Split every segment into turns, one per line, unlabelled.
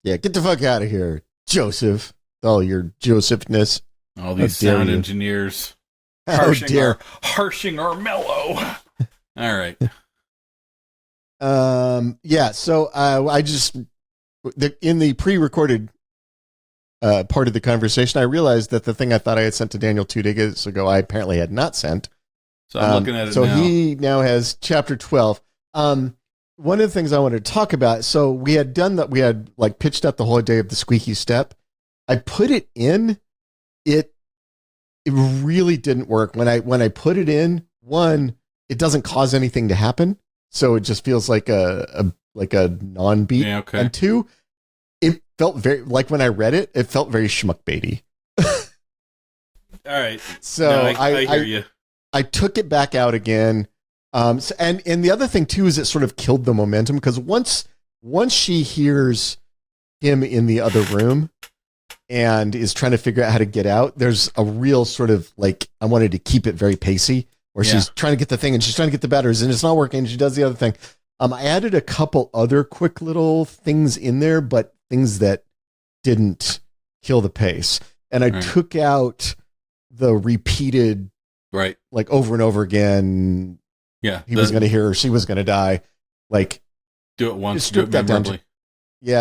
Yeah, get the fuck out of here, Joseph. All your Josephness.
All
How
these
dare
sound
you.
engineers
How dare.
harshing our mellow. All right.
Yeah, so I just in the pre-recorded part of the conversation, I realized that the thing I thought I had sent to Daniel 2 days ago, I apparently had not sent.
So I'm looking at it
so
now.
he now has chapter 12. One of the things I wanted to talk about, so we had done that, we had like pitched out the whole day of the squeaky step. I put it in, it really didn't work. When I put it in, one, it doesn't cause anything to happen. So it just feels like a non-beat.
Yeah, okay.
And two, it felt very, like when I read it, it felt very schmuckbaity.
All right.
So
No, I hear you.
I took it back out again. And the other thing too is it sort of killed the momentum, because once she hears him in the other room and is trying to figure out how to get out, there's a real sort of like, I wanted to keep it very pacey, where she's trying to get the thing and she's trying to get the batteries and it's not working. And she does the other thing. I added a couple other quick little things in there, but things that didn't kill the pace. And I took out the repeated, like over and over again.
Yeah,
he was going to hear her, she was going to die. Like,
do it once,
stripped that down to,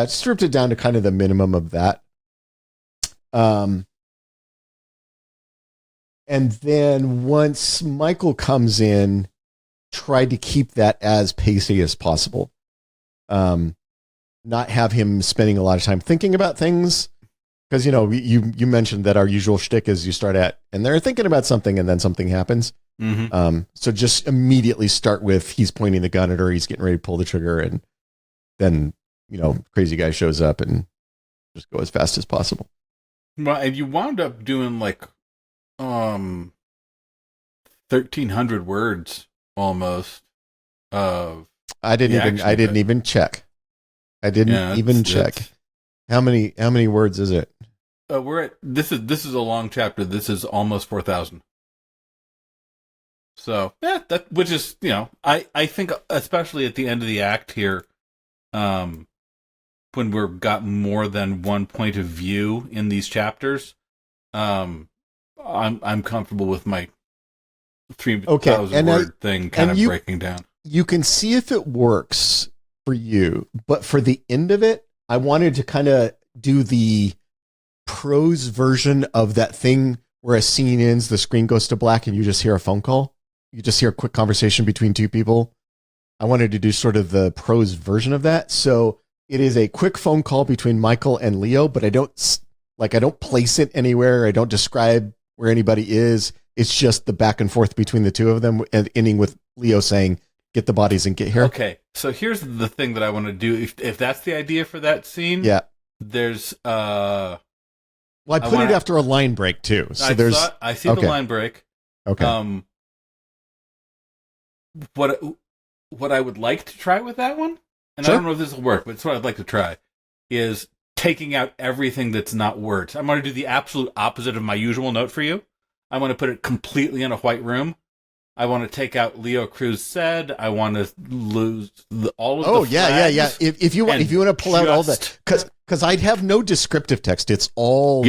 stripped it down to kind of the minimum of that. And then once Michael comes in, tried to keep that as pacey as possible. Not have him spending a lot of time thinking about things. Because, you know, you mentioned that our usual shtick is you start at, and they're thinking about something and then something happens.
Mm-hmm.
So just immediately start with, he's pointing the gun at her, he's getting ready to pull the trigger, and then, you know, crazy guy shows up, and just go as fast as possible.
Well, and you wound up doing like 1,300 words almost of.
I didn't even check. I didn't even check. How many words is it?
We're at this is a long chapter. This is almost 4,000. So that which is, you know, I think especially at the end of the act here, when we've got more than one point of view in these chapters, I'm comfortable with my 3,000 word thing kind of breaking down.
You can see if it works for you, but for the end of it, I wanted to kind of do the prose version of that thing where a scene ends, the screen goes to black, and you just hear a phone call. You just hear a quick conversation between two people. I wanted to do sort of the prose version of that. So it is a quick phone call between Michael and Leo, but I don't place it anywhere. I don't describe where anybody is. It's just the back and forth between the two of them, and ending with Leo saying, "Get the bodies and get here."
Okay, so here's the thing that I want to do. If that's the idea for that scene, there's
Well, I put it after a line break too. So
I see the line break.
Okay.
What I would like to try with that one, and I don't know if this will work, but it's what I'd like to try, is taking out everything that's not words. I'm going to do the absolute opposite of my usual note for you. I want to put it completely in a white room. I want to take out Leo Cruz said. I want to lose all of the flags.
Yeah. If you want to pull out all that, because I'd have no descriptive text. It's all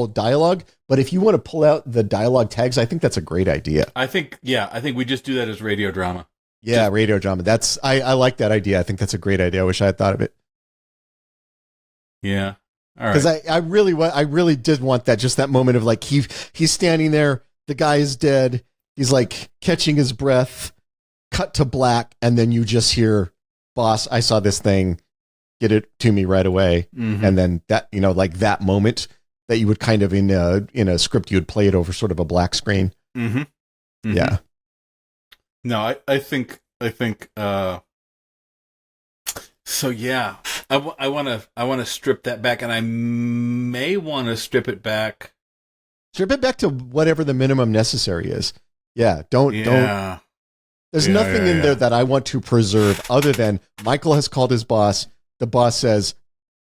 dialogue. But if you want to pull out the dialogue tags, I think that's a great idea.
I think we just do that as radio drama.
Yeah, radio drama. I like that idea. I think that's a great idea. I wish I had thought of it.
Yeah. All right.
Because I really did want that, just that moment of like he's standing there, the guy is dead. He's like catching his breath, cut to black, and then you just hear, "Boss, I saw this thing. Get it to me right away."
Mm-hmm.
And then that, you know, like that moment that you would kind of in a script, you would play it over sort of a black screen.
Mm-hmm. Mm-hmm.
Yeah.
No, I think so. Yeah, I want to strip that back, and I may want to strip it back
to whatever the minimum necessary is. Yeah, don't. There's nothing in there that I want to preserve other than Michael has called his boss. The boss says,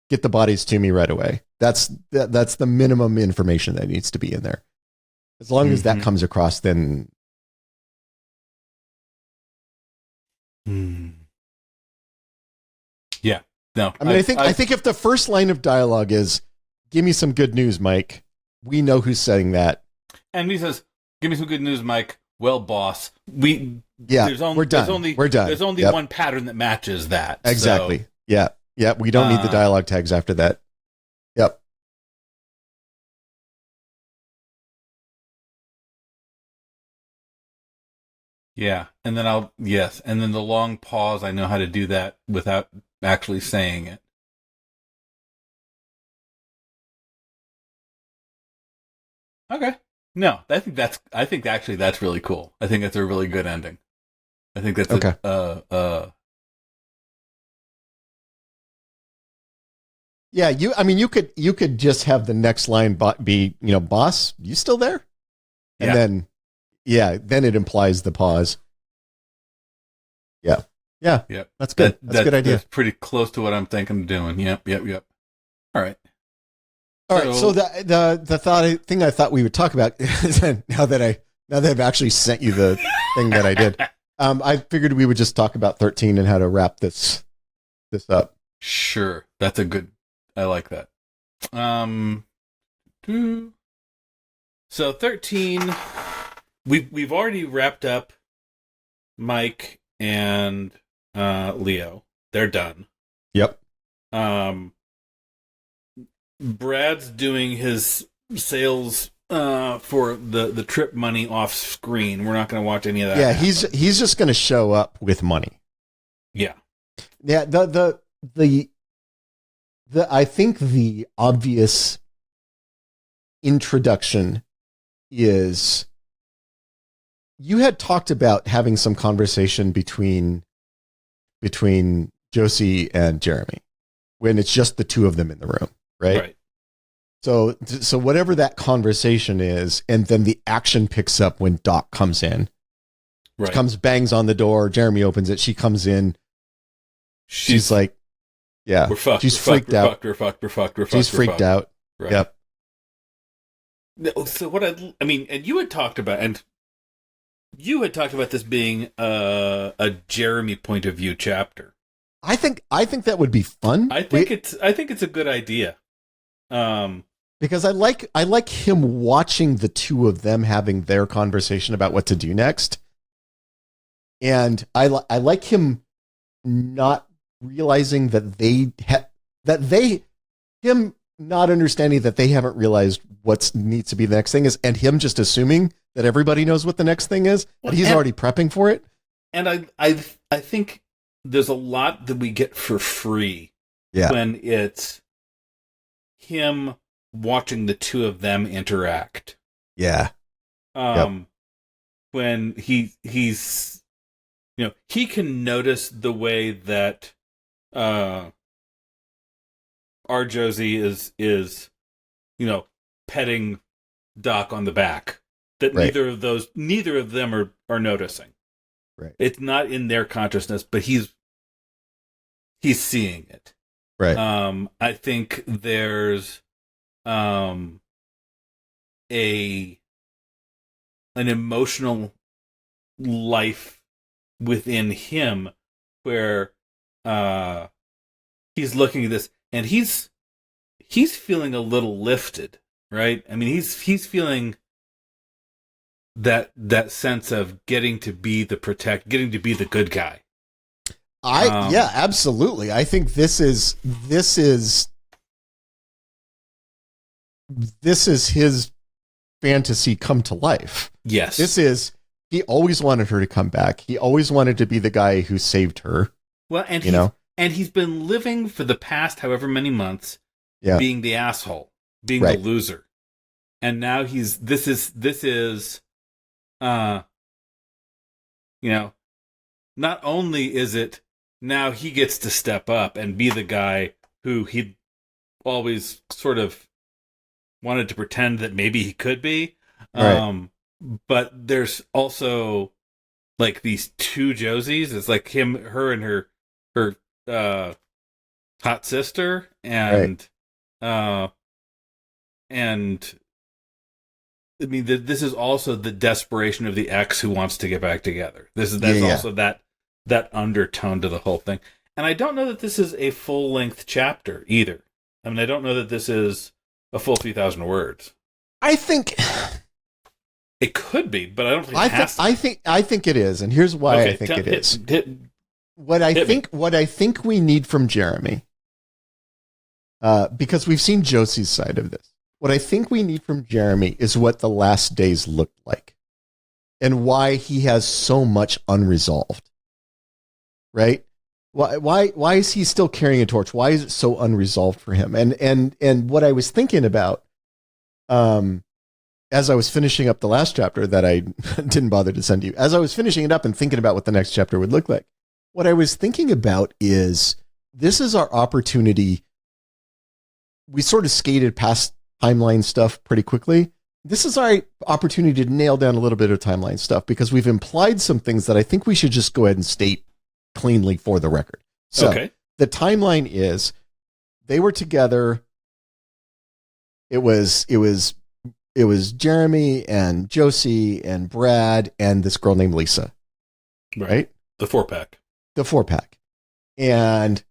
"Get the bodies to me right away." That's the minimum information that needs to be in there. As long as that comes across, then.
Yeah. No,
I mean, I think if the first line of dialogue is, "Give me some good news, Mike," we know who's saying that.
And he says, "Give me some good news, Mike." Well, boss,
we're done. We're done.
There's only one pattern that matches that.
Exactly.
So,
Yeah. We don't need the dialogue tags after that. Yep.
Yeah, and then and then the long pause. I know how to do that without actually saying it. Okay. No, I think actually that's really cool. I think that's a really good ending. I think that's
okay. Yeah, you could just have the next line be, "Boss, you still there?" And then it implies the pause. Yeah.
Yep.
That's good. That's a good idea.
That's pretty close to what I'm thinking of doing. Yep. All right.
So the thing I thought we would talk about is now that I've actually sent you the thing that I did, I figured we would just talk about 13 and how to wrap this up.
Sure, that's a good. I like that. So 13, we've already wrapped up Mike and Leo. They're done.
Yep.
Brad's doing his sales for the trip money off screen. We're not going to watch any of that.
Yeah, he's just going to show up with money.
Yeah.
Yeah, the I think the obvious introduction is, you had talked about having some conversation between Josie and Jeremy when it's just the two of them in the room, right? So whatever that conversation is, and then the action picks up when Doc comes in.
Right.
Comes, bangs on the door, Jeremy opens it, she comes in. She's like, yeah,
we're fucked.
She's freaked out.
We're fucked.
She's freaked out.
Right.
Yep.
So and you had talked about, this being a Jeremy point of view chapter.
I think that would be fun.
I think it's a good idea.
Because I like him watching the two of them having their conversation about what to do next. And I like him not realizing that him not understanding that they haven't realized what needs to be the next thing is, and him just assuming that everybody knows what the next thing is, but he's already prepping for it.
And I think there's a lot that we get for free when it's him watching the two of them interact.
Yeah.
When he's he can notice the way that our Josie is petting Doc on the back, that neither of them are noticing.
Right.
It's not in their consciousness, but he's seeing it.
Right.
I think there's an emotional life within him where he's looking at this and he's feeling a little lifted, right? I mean, he's feeling that sense of getting to be the good guy.
Yeah, absolutely. I think this is his fantasy come to life.
Yes.
He always wanted her to come back. He always wanted to be the guy who saved her.
Well, and he's been living for the past however many months being the asshole, being the loser. And now this is not only is it now he gets to step up and be the guy who he always sort of wanted to pretend that maybe he could be.
Right.
But there's also like these two Josies. It's like her and her hot sister, and I mean, this is also the desperation of the ex who wants to get back together. There's also that undertone to the whole thing. And I don't know that this is a full-length chapter either. I mean, I don't know that this is a full 3,000 words.
I think
it could be, but I don't think it has to.
I think it is, and here's why I think it is. What I think we need from Jeremy, because we've seen Josie's side of this. What I think we need from Jeremy is what the last days looked like, and why he has so much unresolved. Right? Why is he still carrying a torch? Why is it so unresolved for him? And what I was thinking about, as I was finishing up the last chapter that I didn't bother to send you, as I was finishing it up and thinking about what the next chapter would look like, what I was thinking about is this is our opportunity. We sort of skated past timeline stuff pretty quickly. This is our opportunity to nail down a little bit of timeline stuff because we've implied some things that I think we should just go ahead and state cleanly for the record. So the timeline is they were together. It was Jeremy and Josie and Brad and this girl named Lisa. Right?
The 4-pack.
The 4-pack. And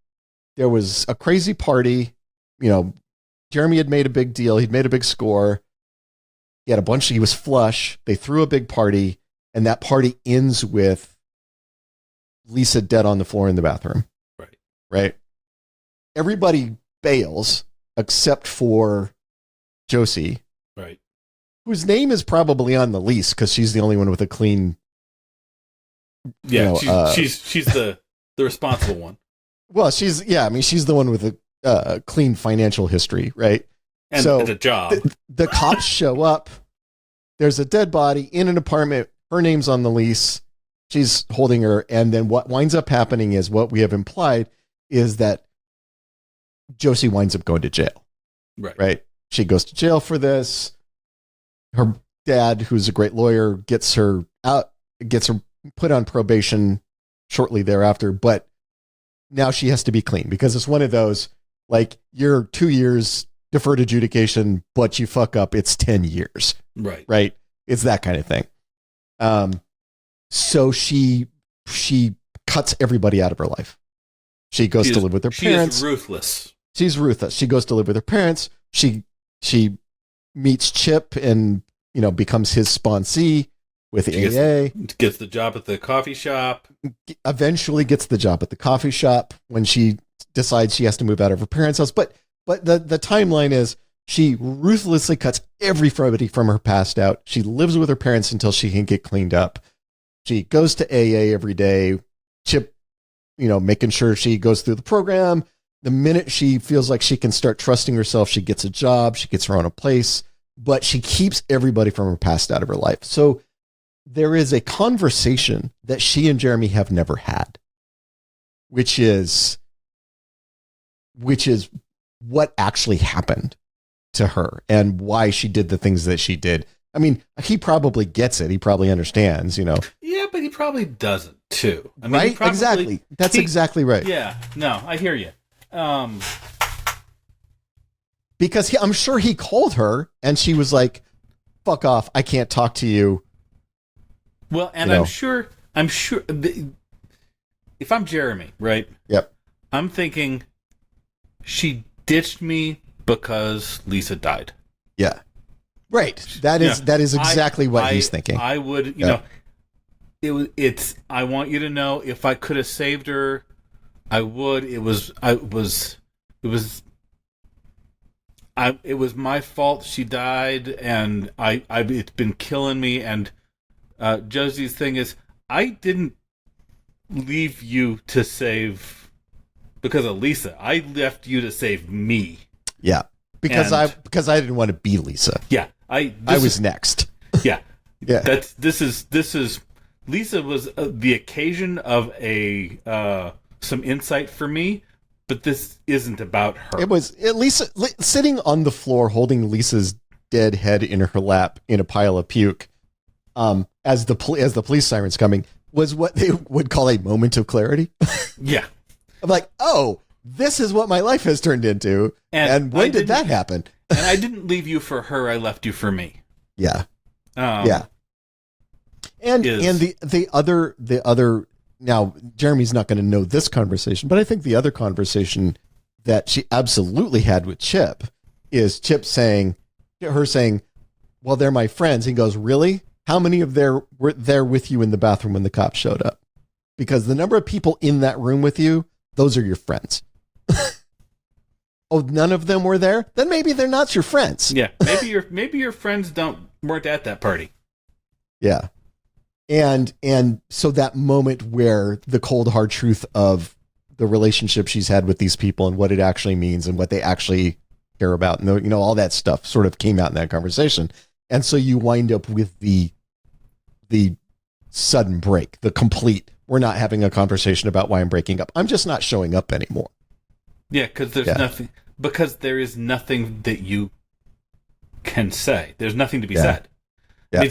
there was a crazy party. You know, Jeremy had made a big deal. He'd made a big score. He was flush. They threw a big party, and that party ends with Lisa dead on the floor in the bathroom. Right? Everybody bails except for Josie.
Right.
Whose name is probably on the lease because she's the only one with a clean.
Yeah, she's the responsible one.
Well, she's the one with a clean financial history, right?
And a job.
The cops show up. There's a dead body in an apartment. Her name's on the lease. She's holding her. And then what winds up happening is what we have implied is that Josie winds up going to jail. Right. She goes to jail for this. Her dad, who's a great lawyer, gets her put on probation shortly thereafter. But now she has to be clean because it's one of those, like, you're 2 years deferred adjudication, but you fuck up, it's 10 years. Right. It's that kind of thing. So she cuts everybody out of her life. She goes to live with her parents.
She is ruthless.
She's ruthless. She goes to live with her parents. She meets Chip and, becomes his sponsee with AA.
Gets the job at the coffee shop.
Eventually gets the job at the coffee shop when she decides she has to move out of her parents' house. But the timeline is she ruthlessly cuts everybody from her past out. She lives with her parents until she can get cleaned up. She goes to AA every day. Chip, making sure she goes through the program. The minute she feels like she can start trusting herself, she gets a job, she gets her own place, but she keeps everybody from her past out of her life. So there is a conversation that she and Jeremy have never had, which is what actually happened to her and why she did the things that she did. I mean, he probably gets it. He probably understands,
Yeah, but he probably doesn't too. I mean,
right? Exactly. That's exactly right.
Yeah. No, I hear you.
Because I'm sure he called her and she was like, fuck off. I can't talk to you.
Well, and I'm sure if I'm Jeremy, right?
Yep.
I'm thinking she ditched me because Lisa died.
Yeah. Right. That is exactly what he's thinking.
I would, I want you to know if I could have saved her, I would. It was my fault she died, and it's been killing me. And Josie's thing is, I didn't leave you to save because of Lisa. I left you to save me.
Yeah, because I didn't want to be Lisa.
Yeah,
I was next.
Yeah,
yeah.
This is Lisa was the occasion of some insight for me, but this isn't about her.
It was Lisa sitting on the floor holding Lisa's dead head in her lap in a pile of puke. As the police sirens coming was what they would call a moment of clarity.
Yeah,
I'm like, oh, this is what my life has turned into. And when did that happen?
And I didn't leave you for her. I left you for me.
Yeah. Yeah. And the other now Jeremy's not going to know this conversation, but I think the other conversation that she absolutely had with Chip is Chip saying, well, they're my friends. He goes, really? How many of were there with you in the bathroom when the cops showed up? Because the number of people in that room with you, those are your friends. Oh, none of them were there? Then maybe they're not your friends.
Yeah, maybe your friends weren't at that party.
Yeah. And so that moment where the cold hard truth of the relationship she's had with these people and what it actually means and what they actually care about and all that stuff sort of came out in that conversation. And so you wind up with the sudden break, the complete, we're not having a conversation about why I'm breaking up. I'm just not showing up anymore.
Yeah, because there is nothing that you can say. There's nothing to be said.
Yeah.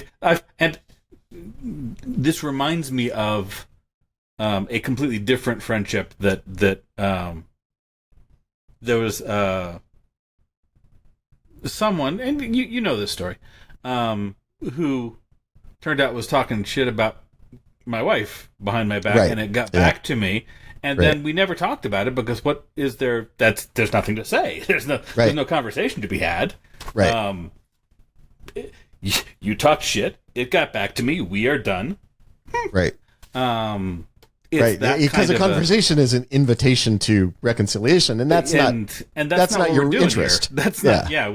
And this reminds me of a completely different friendship that there was someone, and you know this story, who turned out was talking shit about my wife behind my back, and it got back to me. And then we never talked about it because what is there? There's nothing to say. There's no conversation to be had.
Right.
You talked shit. It got back to me. We are done.
Right.
Right.
Because a conversation is an invitation to reconciliation, and that's that's not your interest.
Here. That's not. Yeah.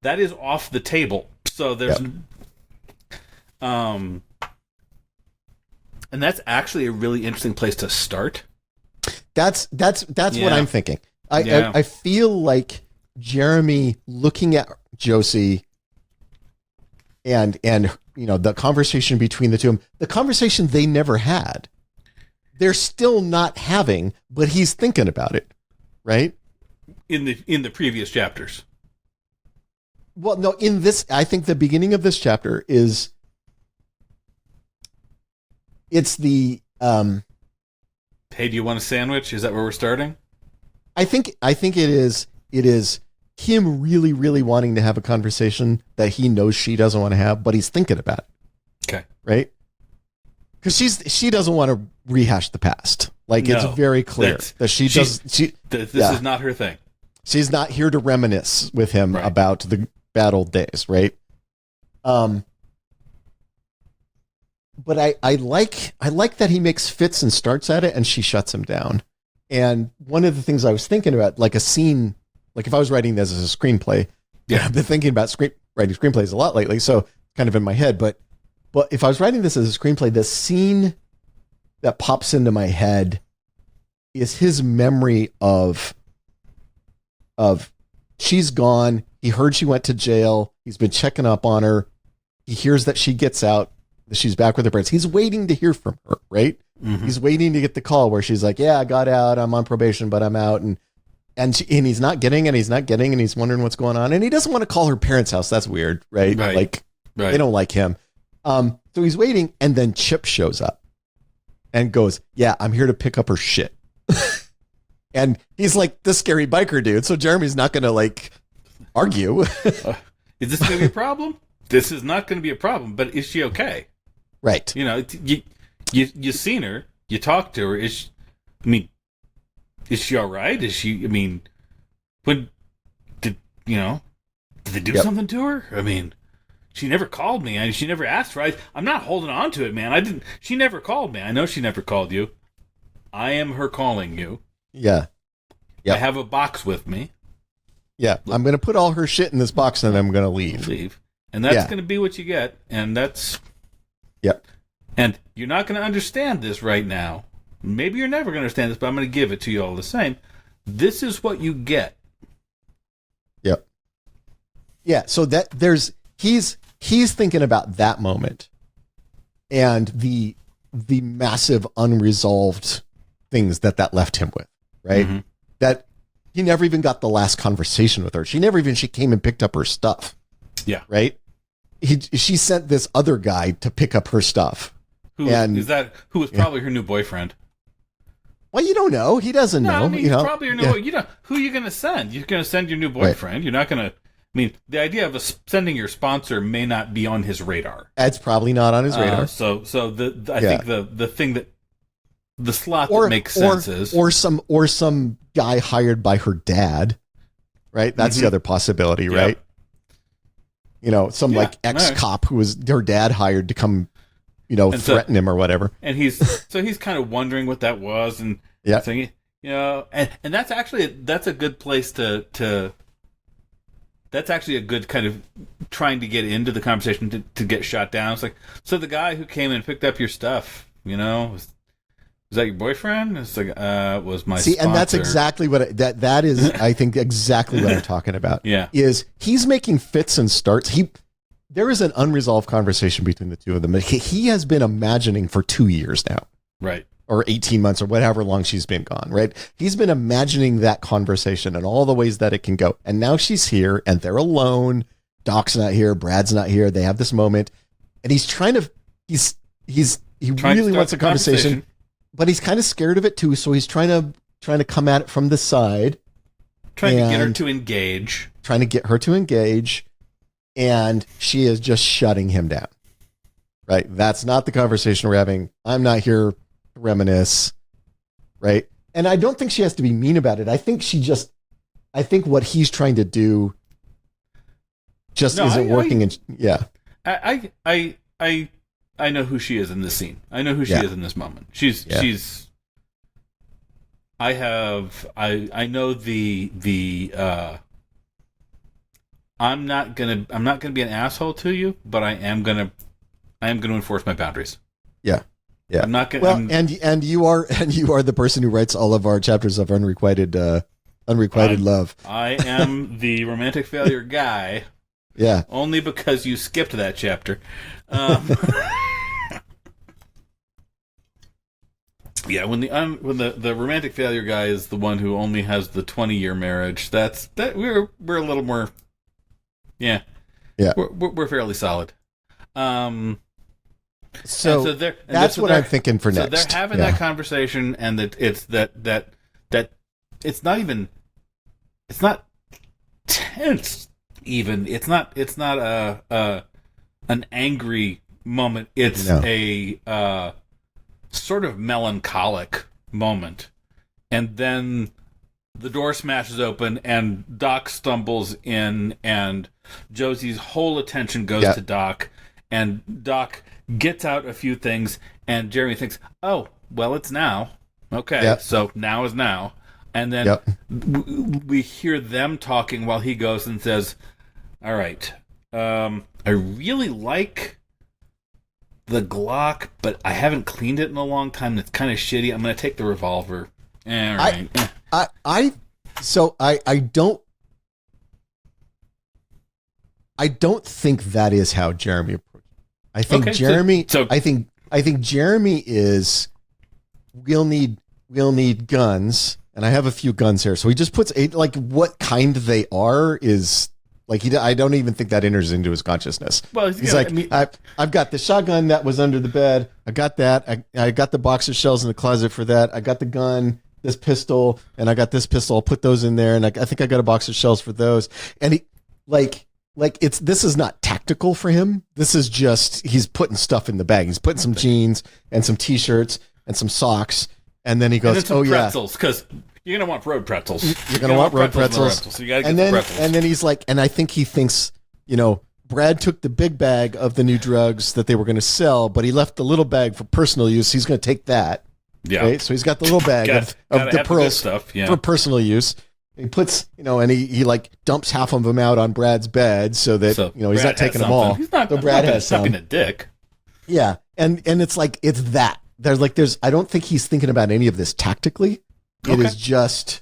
That is off the table. So there's. And that's actually a really interesting place to start.
That's what I'm thinking. I feel like Jeremy looking at Josie and the conversation between the two of them, the conversation they never had, they're still not having, but he's thinking about it, right?
In the previous chapters.
Well, no, in this, I think the beginning of this chapter is. It's the
hey, do you want a sandwich? Is that where we're starting?
I think it is him really, really wanting to have a conversation that he knows she doesn't want to have, but he's thinking about it.
Okay.
Right? Because she doesn't want to rehash the past. Like, it's very clear that this
is not her thing.
She's not here to reminisce with him about the bad old days, right? But I like that he makes fits and starts at it, and she shuts him down. And one of the things I was thinking about, like a scene, like if I was writing this as a screenplay, I've been thinking about writing screenplays a lot lately, so kind of in my head. But if I was writing this as a screenplay, the scene that pops into my head is his memory of she's gone. He heard she went to jail. He's been checking up on her. He hears that she gets out. She's back with her parents. He's waiting to hear from her, right? Mm-hmm. He's waiting to get the call where she's like, yeah, I got out. I'm on probation, but I'm out. And he's not getting it. And he's wondering what's going on. And he doesn't want to call her parents' house. That's weird, right? Like, they don't like him. So he's waiting. And then Chip shows up and goes, yeah, I'm here to pick up her shit. And he's like the scary biker dude. So Jeremy's not going to like argue.
Is this going to be a problem? This is not going to be a problem, but is she okay?
Right.
You seen her, you talked to her. Is she all right? Is she, when did they do something to her? She never called me. She never asked for it. I'm not holding on to it, man. She never called me. I know she never called you. I am her calling you.
Yeah.
I have a box with me.
Yeah. I'm going to put all her shit in this box and then I'm going to leave.
And that's going to be what you get. And that's...
Yep.
And you're not going to understand this right now. Maybe you're never going to understand this, but I'm going to give it to you all the same. This is what you get.
Yep. Yeah, so that he's thinking about that moment and the massive unresolved things that left him with, right? Mm-hmm. That he never even got the last conversation with her. She came and picked up her stuff.
Yeah.
Right? She sent this other guy to pick up her stuff.
Who was probably her new boyfriend.
Well, you don't know. He doesn't know.
He's probably your new who are you going to send? You're going to send your new boyfriend. Right. You're not going to... the idea of sending your sponsor may not be on his radar.
It's probably not on his radar.
I think the thing that the slot that makes sense is
or some guy hired by her dad, right? That's the other possibility, right? Some like ex-cop who was her dad hired to come, threaten him or whatever.
And he's kind of wondering what that was, and saying, and that's a good place to that's actually a good kind of trying to get into the conversation to get shot down. It's like, so the guy who came and picked up your stuff, was that your boyfriend? It's like, was my sponsor.
And that's exactly what that is. I think exactly what I'm talking about.
Yeah,
is he's making fits and starts. There is an unresolved conversation between the two of them. He has been imagining for 2 years now,
right,
or 18 months, or whatever long she's been gone. Right, he's been imagining that conversation and all the ways that it can go. And now she's here, and they're alone. Doc's not here. Brad's not here. They have this moment, and he's trying to. He really wants a conversation. But he's kind of scared of it too, so he's trying to come at it from the side,
trying to get her to engage,
and she is just shutting him down. Right? That's not the conversation we're having. I'm not here to reminisce, right? And I don't think she has to be mean about it. I think what he's trying to do isn't working.
I know who she is in this scene. I know who she is in this moment. I know I'm not gonna be an asshole to you, but I am gonna enforce my boundaries.
Yeah. Yeah.
I'm not gonna.
Well, and you are the person who writes all of our chapters of unrequited love.
I am the romantic failure guy.
Yeah.
Only because you skipped that chapter. Yeah, when the romantic failure guy is the one who only has the 20-year marriage, we're a little more, yeah, we're fairly solid.
So that's what I'm thinking for next.
So they're having that conversation, and that it's that it's not even, it's not tense even. It's not an angry moment. It's a sort of melancholic moment. And then the door smashes open and Doc stumbles in, and Josie's whole attention goes to Doc, and Doc gets out a few things, and Jeremy thinks, oh, well, it's now. Okay, so now is now. And then we hear them talking while he goes and says, all right, I really like the Glock, but I haven't cleaned it in a long time. It's kind of shitty. I'm going to take the revolver. All right.
I don't think that is how Jeremy approached it. I think I think Jeremy is, we'll need guns, and I have a few guns here. So he just puts what kind they are is like, I don't even think that enters into his consciousness. Well, he's I've got the shotgun that was under the bed. I got that. I got the box of shells in the closet for that. I got the gun, this pistol, and I got this pistol. I'll put those in there, and I think I got a box of shells for those. And he this is not tactical for him. This is just, he's putting stuff in the bag. He's putting some jeans and some t-shirts and some socks, and then he goes,
pretzels, because you're going to want road pretzels.
You're going to want road pretzels.
So you got to get the pretzels.
And then he's like, and I think he thinks, Brad took the big bag of the new drugs that they were going to sell, but he left the little bag for personal use. He's going to take that.
Yeah.
Right? So he's got the little bag of the pearls
stuff
for personal use. He puts, and he dumps half of them out on Brad's bed so that, he's not taking them all.
He's not, Brad has sucking a dick.
Yeah. And it's like, it's that. I don't think he's thinking about any of this tactically. It is just,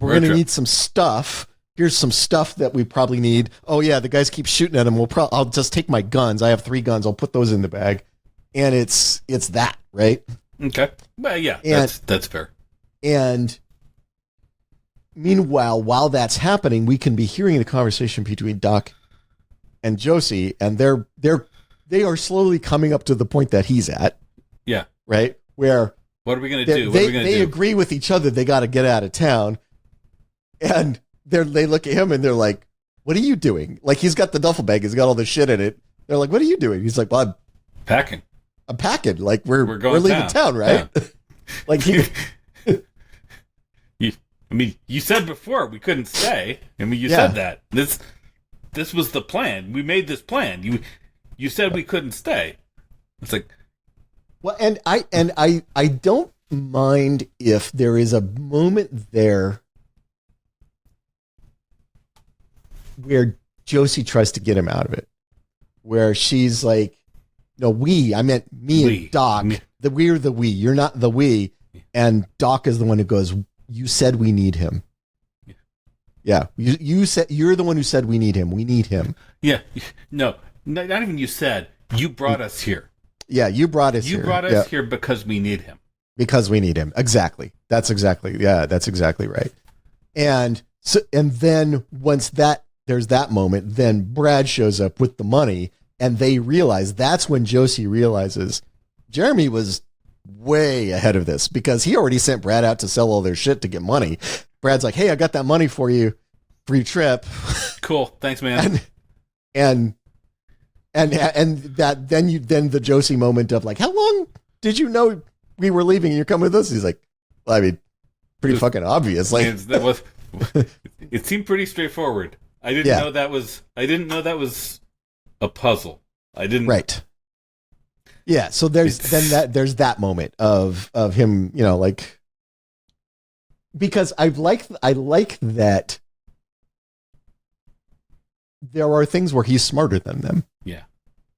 we're going to need some stuff. Here's some stuff that we probably need. Oh yeah, the guys keep shooting at him. I'll just take my guns. I have 3 guns. I'll put those in the bag. And it's that, right?
Okay. Well, yeah, that's fair.
And meanwhile, while that's happening, we can be hearing the conversation between Doc and Josie, and they are slowly coming up to the point that he's at.
Yeah.
Right? Where
what are we going to do?
They agree with each other they got to get out of town. And they look at him and they're like, what are you doing? Like, he's got the duffel bag. He's got all the shit in it. They're like, what are you doing? He's like, well, I'm
packing.
I'm packing. Like we're
going
leaving town, right?
Yeah.
Like
you said before we couldn't stay. You said that. This was the plan. We made this plan. You said we couldn't stay. It's like,
well, and I don't mind if there is a moment there where Josie tries to get him out of it, where she's like, no, I meant me and Doc. We're the we. You're not the we. And Doc is the one who goes, you said we need him. Yeah. You said, you're the one who said we need him. We need him.
Yeah. No, not even you said. You brought us here.
Yeah, you brought us here.
You brought us here because we need him.
Because we need him. Exactly. That's exactly right. And then once there's that moment, then Brad shows up with the money, and they realize, that's when Josie realizes Jeremy was way ahead of this, because he already sent Brad out to sell all their shit to get money. Brad's like, hey, I got that money for you, free trip.
Cool. Thanks, man.
And that then the Josie moment of like, how long did you know we were leaving and you're coming with us? He's like, well, I mean, pretty fucking obvious. Like
it seemed pretty straightforward. I didn't know that was a puzzle. I didn't.
Right. Yeah. So there's that moment of him, like, because I like that there are things where he's smarter than them.
Yeah.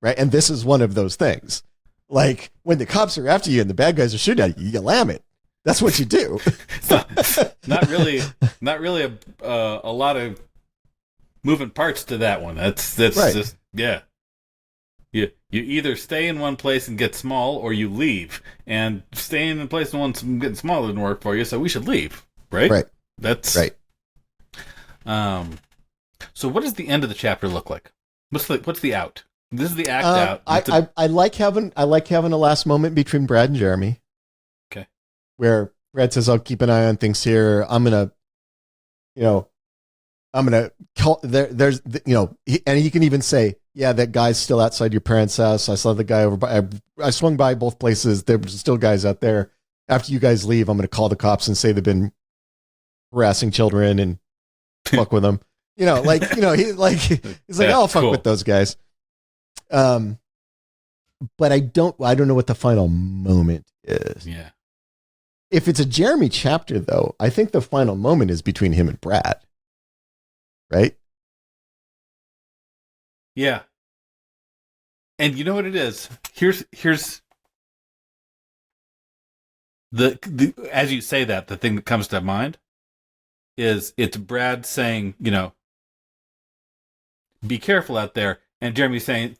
Right. And this is one of those things. Like, when the cops are after you and the bad guys are shooting at you, you lam it. That's what you do.
not really a lot of moving parts to that one. That's right. Just, yeah. You either stay in one place and get small, or you leave. And staying in a place and getting small didn't work for you, so we should leave. Right?
Right.
That's
right.
So what does the end of the chapter look like? What's the out? This is the act out.
I like having a last moment between Brad and Jeremy.
Okay.
Where Brad says, I'll keep an eye on things here. I'm gonna call there's and he can even say, yeah, that guy's still outside your parents' house. I saw the guy over by, I swung by both places. There's still guys out there. After you guys leave, I'm going to call the cops and say they've been harassing children and fuck with them. He's like, I'll fuck with those guys. But I don't know what the final moment is.
Yeah.
If it's a Jeremy chapter, though, I think the final moment is between him and Brad. Right?
Yeah. And you know what it is? Here's the as you say that, the thing that comes to mind is it's Brad saying, be careful out there, and Jeremy saying,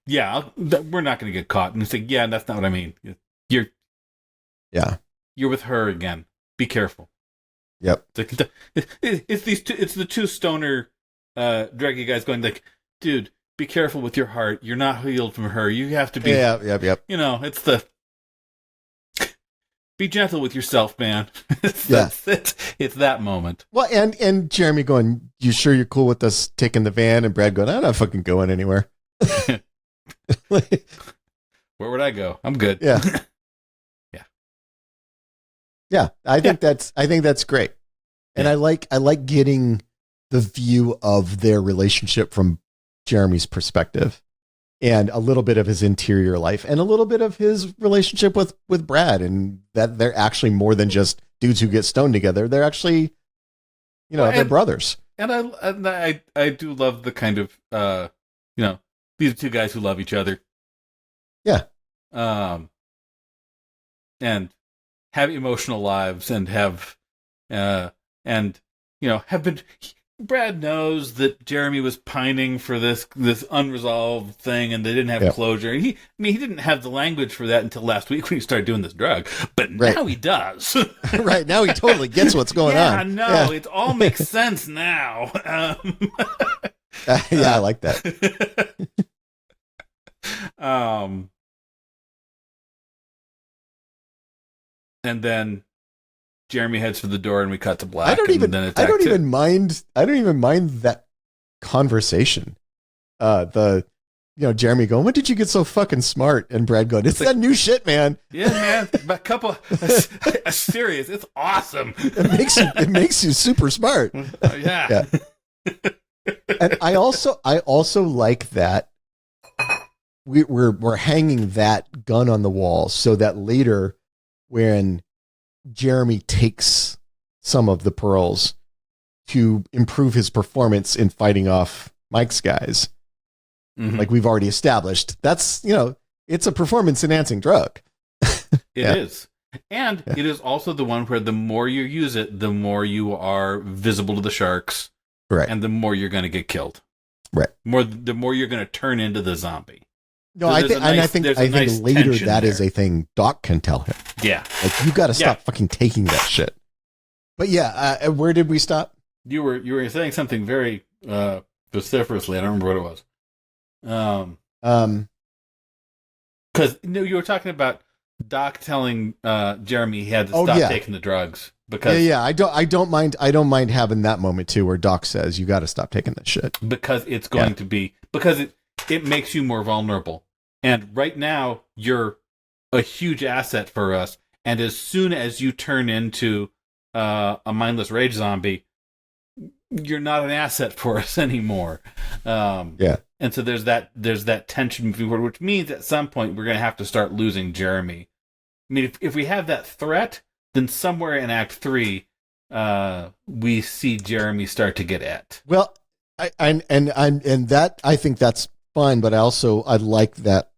yeah, we're not going to get caught, and he's saying, yeah, that's not what I mean. You're with her again. Be careful.
Yep.
It's the two stoner draggy guys going like, dude, be careful with your heart. You're not healed from her. You have to be.
Yep.
It's the be gentle with yourself, man. It's that moment.
Well, and Jeremy going, you sure you're cool with us taking the van? And Brad going, I'm not fucking going anywhere.
Where would I go? I'm good.
Yeah. Yeah, I think that's great. And I like getting the view of their relationship from Jeremy's perspective, and a little bit of his interior life, and a little bit of his relationship with Brad, and that they're actually more than just dudes who get stoned together. They're actually, they're brothers.
And I do love the kind of these are two guys who love each other.
Yeah.
And have emotional lives, and have been. Brad knows that Jeremy was pining for this unresolved thing, and they didn't have closure. And he didn't have the language for that until last week when he started doing this drug. But now he does.
Right, now he totally gets what's going on.
Yeah, it all makes sense now.
I like that.
And then Jeremy heads for the door, and we cut to black.
I don't even mind that conversation. The Jeremy going, when did you get so fucking smart? And Brad going, it's that new shit, man.
Yeah, man. A couple serious. It's awesome.
It makes you super smart.
Yeah.
And I also like that we're hanging that gun on the wall so that later when Jeremy takes some of the pearls to improve his performance in fighting off Mike's guys, like we've already established, that's, it's a performance enhancing drug.
It is. And it is also the one where the more you use it, the more you are visible to the sharks.
Right.
And the more you're going to get killed.
Right.
The more you're going to turn into the zombie.
No, I think later that is a thing Doc can tell him.
Yeah.
Like, you got to stop fucking taking that shit. But yeah, where did we stop?
You were saying something very vociferously. I don't remember what it was. Because you were talking about Doc telling Jeremy he had to stop taking the drugs because
I don't mind having that moment too where Doc says you got to stop taking this shit
because it's going to be because it makes you more vulnerable, and right now you're a huge asset for us, and as soon as you turn into a mindless rage zombie, you're not an asset for us anymore. And so there's that tension moving forward, which means at some point we're going to have to start losing Jeremy. I mean, if we have that threat, then somewhere in Act 3, we see Jeremy start to get it.
Well, I think that's fine, but I like that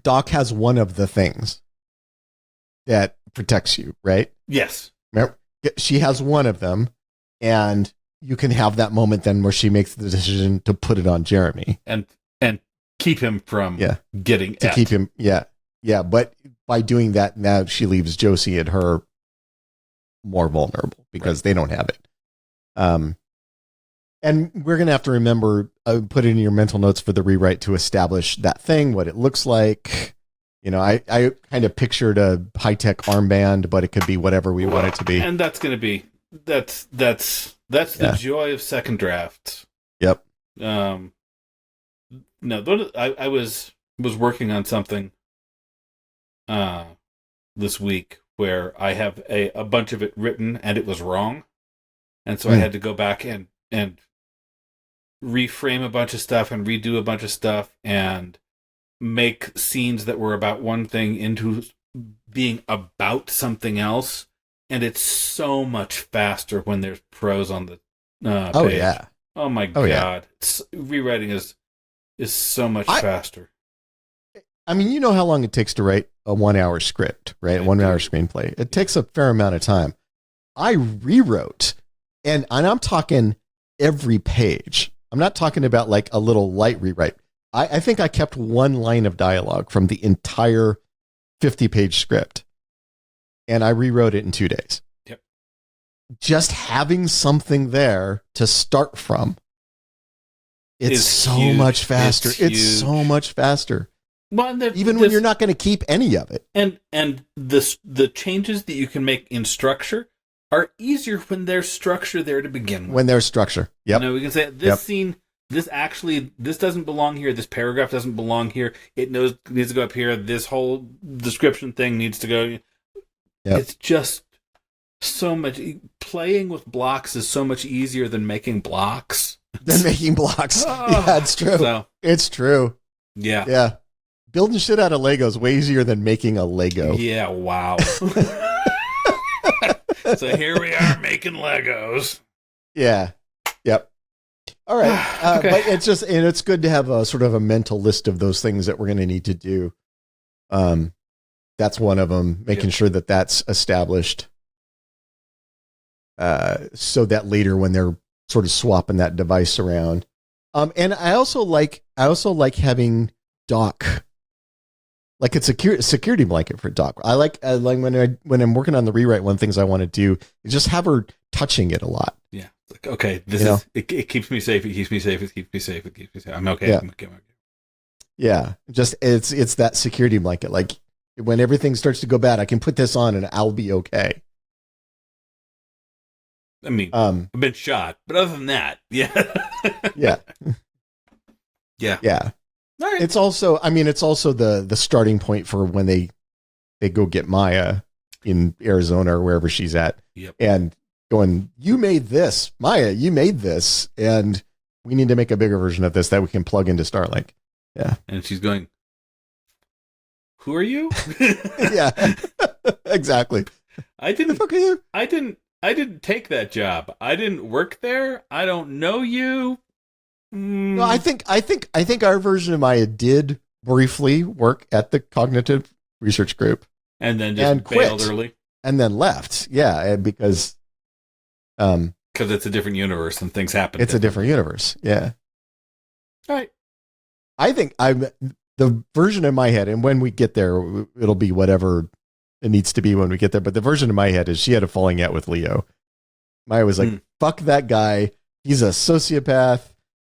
Doc has one of the things that protects you, right?
Yes.
Remember, she has one of them, and you can have that moment then where she makes the decision to put it on Jeremy
and keep him from getting
to keep him. Yeah. But by doing that, now she leaves Josie and her more vulnerable because they don't have it. And we're going to have to remember, put it in your mental notes for the rewrite to establish that thing, what it looks like. I kind of pictured a high-tech armband, but it could be whatever we want it to be.
And that's going to be, that's the joy of second drafts.
Yep.
No, I was working on something this week where I have a bunch of it written and it was wrong. And so I had to go back and reframe a bunch of stuff and redo a bunch of stuff and make scenes that were about one thing into being about something else. And it's so much faster when there's prose on the page.
Yeah.
Oh my God. Rewriting is so much faster.
I mean, you know how long it takes to write a 1 hour script, right? 1 hour screenplay. It takes a fair amount of time. I rewrote, and I'm talking every page. I'm not talking about like a little light rewrite. I think I kept one line of dialogue from the entire 50-page script, and I rewrote it in 2 days.
Yep.
Just having something there to start from. It's so much faster. It's so much faster.
Well,
even when you're not going to keep any of it.
And the changes that you can make in structure are easier when there's structure there to begin with.
When there's structure. Yep.
We can say this scene, this doesn't belong here. This paragraph doesn't belong here. It needs to go up here. This whole description thing needs to go. Yep. It's just so much. Playing with blocks is so much easier than making blocks.
Yeah, it's true.
So,
it's true.
Yeah.
Yeah. Building shit out of Legos is way easier than making a Lego.
Yeah, wow. So here we are making Legos.
Yeah. Yep. All right.
Okay.
But it's good to have a sort of a mental list of those things that we're going to need to do. That's one of them, making sure that that's established. So that later when they're sort of swapping that device around. And I also like having Doc, like it's a security blanket for Doc. I like when I'm working on the rewrite, one of the things I want to do is just have her touching it a lot.
Yeah. Like, okay, it keeps me safe. It keeps me safe. It keeps me safe. It keeps me safe. I'm okay.
Yeah.
I'm okay.
Yeah. Just, it's that security blanket. Like when everything starts to go bad, I can put this on and I'll be okay.
I mean, I've been shot, but other than that, yeah.
Yeah.
Yeah.
Yeah.
All right.
It's also the starting point for when they go get Maya in Arizona or wherever she's at.
Yep.
And going, you made this, Maya, you made this, and we need to make a bigger version of this that we can plug into Starlink. Yeah.
And she's going, who are you?
Yeah. Exactly.
I
Who the fuck are you?
I didn't take that job. I didn't work there. I don't know you.
No, I think our version of Maya did briefly work at the Cognitive Research Group
And then just bailed
quit.
early.
and then left. Yeah, because
Because it's a different universe and things happen.
it's a different universe. Yeah.
All right.
I think I'm the version in my head, and when we get there, it'll be whatever it needs to be when we get there. But the version in my head is she had a falling out with Leo. Maya was like, fuck that guy. He's a sociopath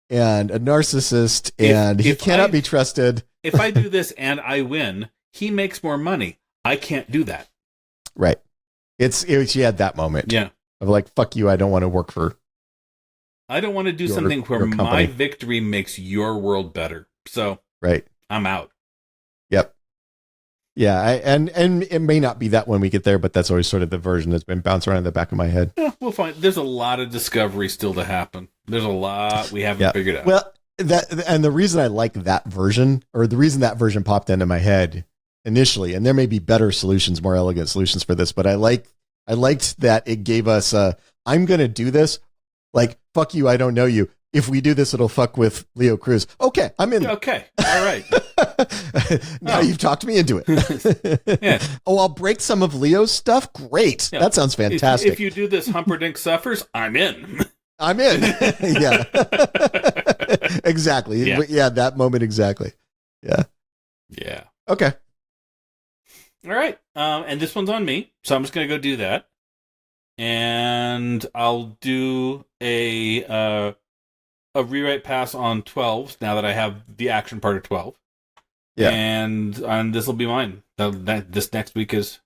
and a narcissist, and he cannot be trusted.
If I do this and I win, he makes more money. I can't do that.
Right. She had that moment.
Yeah.
Of like, fuck you, I don't want to work for.
I don't want to do
Your-
something where
your company.
my victory makes your world better. So
Right.
I'm out.
Yep. Yeah, and it may not be that when we get there, but that's always sort of the version that's been bouncing around in the back of my head.
Yeah, we'll find. There's a lot of discovery still to happen. There's a lot we haven't figured out.
Well, the reason I like that version, or the reason that version popped into my head initially, and there may be better solutions, more elegant solutions for this, but I liked that it gave us I'm going to do this. Like, fuck you, I don't know you. If we do this, it'll fuck with Leo Cruz. Okay, I'm in.
Okay, all right.
Now you've talked me into it.
Yeah.
Oh, I'll break some of Leo's stuff? Great.
Yeah.
That sounds fantastic.
If you do this, Humperdinck suffers. I'm in.
I'm in. Yeah. Exactly.
Yeah.
Yeah, that moment exactly. Yeah.
Yeah.
Okay.
All right. And this one's on me, so I'm just gonna go do that, and I'll do a rewrite pass on 12 now that I have the action part of 12.
Yeah.
And this will be mine. This next week is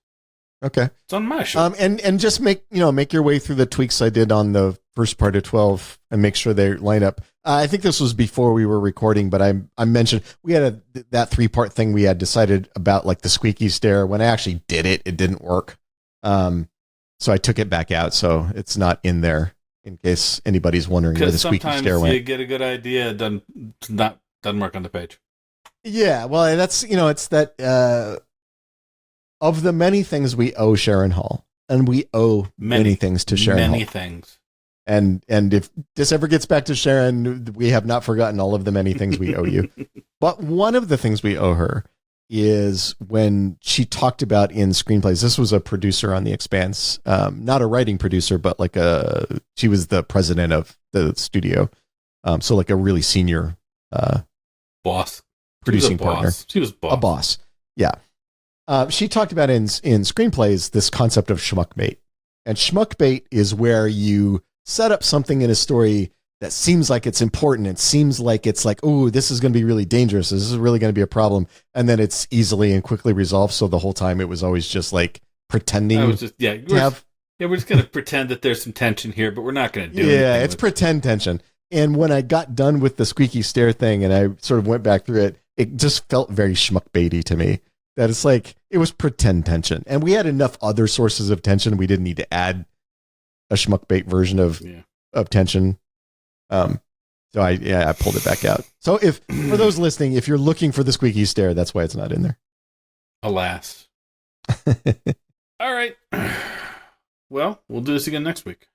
Okay.
it's on my show.
And just make your way through the tweaks I did on the first part of 12 and make sure they line up. I think this was before we were recording, but I mentioned we had that 3-part thing we had decided about, like the squeaky stair. When I actually did it, it didn't work. So I took it back out, so it's not in there in case anybody's wondering where the squeaky
sometimes
stair went.
you get a good idea, it doesn't work on the page.
Yeah, well, that's it's that of the many things we owe Sharon Hall, and we owe many things to Sharon Hall.
Many things.
And if this ever gets back to Sharon, we have not forgotten all of the many things we owe you. But one of the things we owe her is when she talked about in screenplays. This was a producer on The Expanse, not a writing producer, but like she was the president of the studio, so like a really senior
Boss.
producing partner.
She was boss.
A boss. Yeah. She talked about in screenplays this concept of schmuck bait. And schmuck bait is where you set up something in a story that seems like it's important. It seems like it's like, oh, this is going to be really dangerous. This is really going to be a problem. And then it's easily and quickly resolved. So the whole time it was always just like pretending
I was just,
to have.
Yeah, we're just going to pretend that there's some tension here, but we're not going to do anything.
Yeah, it's
with
pretend tension. And when I got done with the squeaky stair thing and I sort of went back through it, it just felt very schmuck baity to me. That it's like, it was pretend tension. And we had enough other sources of tension. We didn't need to add a schmuck bait version of tension. So I pulled it back out. So for those listening, if you're looking for the squeaky stair, that's why it's not in there.
Alas. All right. Well, we'll do this again next week.